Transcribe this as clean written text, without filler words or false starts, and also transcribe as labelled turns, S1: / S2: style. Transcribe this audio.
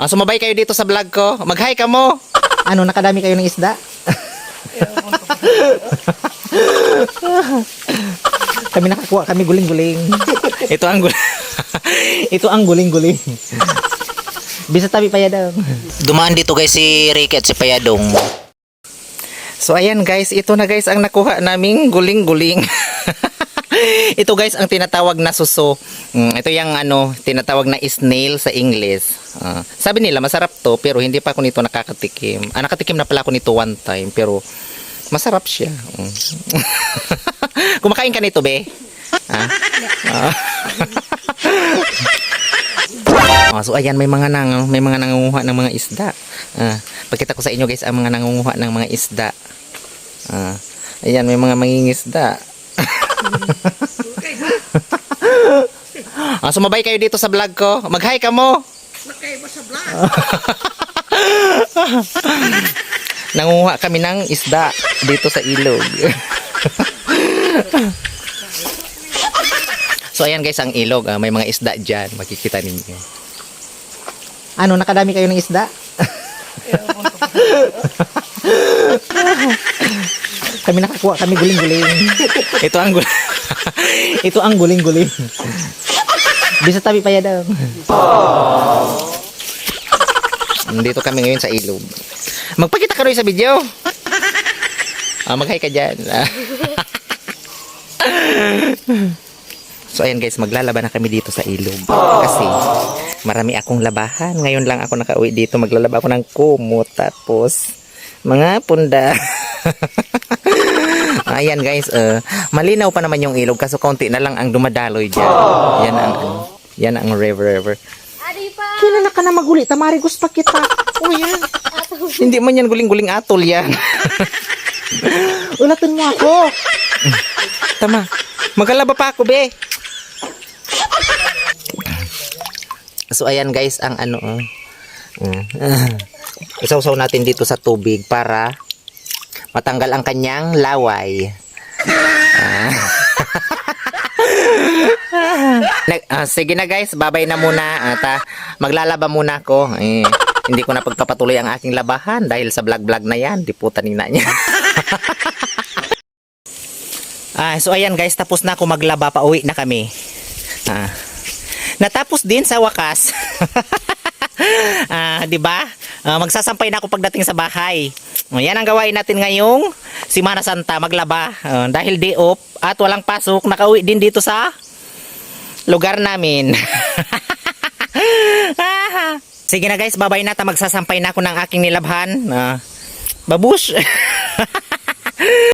S1: Sumabay kayo dito sa vlog ko. Mag-hi ka mo. Ano, nakadami kayo ng isda? Kami nakakuha, kami guling-guling. Ito ang Ito ang guling-guling. Bisa tabi payadong. Dumaan dito guys si Ricky at si Payadong. So ayan guys, ito na guys ang nakuha naming guling-guling. Ito guys ang tinatawag na suso. Ito yung tinatawag na snail sa English. Sabi nila masarap to pero hindi pa ako nito nakakatikim. Nakatikim na pala ako nito one time pero masarap siya. Kumakain ka nito, be? So ayan may mga nangunguha ng mga isda. Pagkita ko sa inyo guys ang mga nangunguha ng mga isda. Ayan may mga mangingisda. Sumabay kayo dito sa vlog ko. Mag-hi ka mo.
S2: Nakay mo sa vlog.
S1: Nangunguha kami ng isda dito sa ilog. So ayan guys ang ilog, may mga isda dyan, makikita ninyo. Nakadami kayo ng isda? Kami nakakuha, kami guling-guling. Ito ang guling-guling. Bisa tabi payadong. Dito kami ngayon sa ilog. Magpakita ka rin sa video. Mag-hi ka dyan. So ayan guys, maglalaban na kami dito sa ilog. Kasi marami akong labahan. Ngayon lang ako nakauwi dito. Maglalaba ako ng kumot. Tapos mga punda. Ayan guys, malinaw pa naman yung ilog. Kaso konti na lang ang dumadaloy dyan. Yan ang river. Kilala ka na maguli. Tamari gusto kita. O yan. Hindi man yan guling-guling atol yan. Ulatin mo ako. Tama. Magkalaba pa ako, be. So ayan guys ang isaw-saw natin dito sa tubig para matanggal ang kanyang laway. Sige na guys, babay na muna at maglalaba muna ako. Hindi ko na pagpapatuloy ang aking labahan dahil sa vlog na yan, diputan nina niya. So ayan guys, tapos na ako maglaba, pauwi na kami. Natapos din sa wakas. 'Di ba? Magsasampay na ako pagdating sa bahay. Yan ang gawain natin ngayong Semana Santa, maglaba. Dahil day off at walang pasok, nakauwi din dito sa lugar namin. Sige na guys, babay na ta, magsasampay na ako ng aking nilabhan. Babush.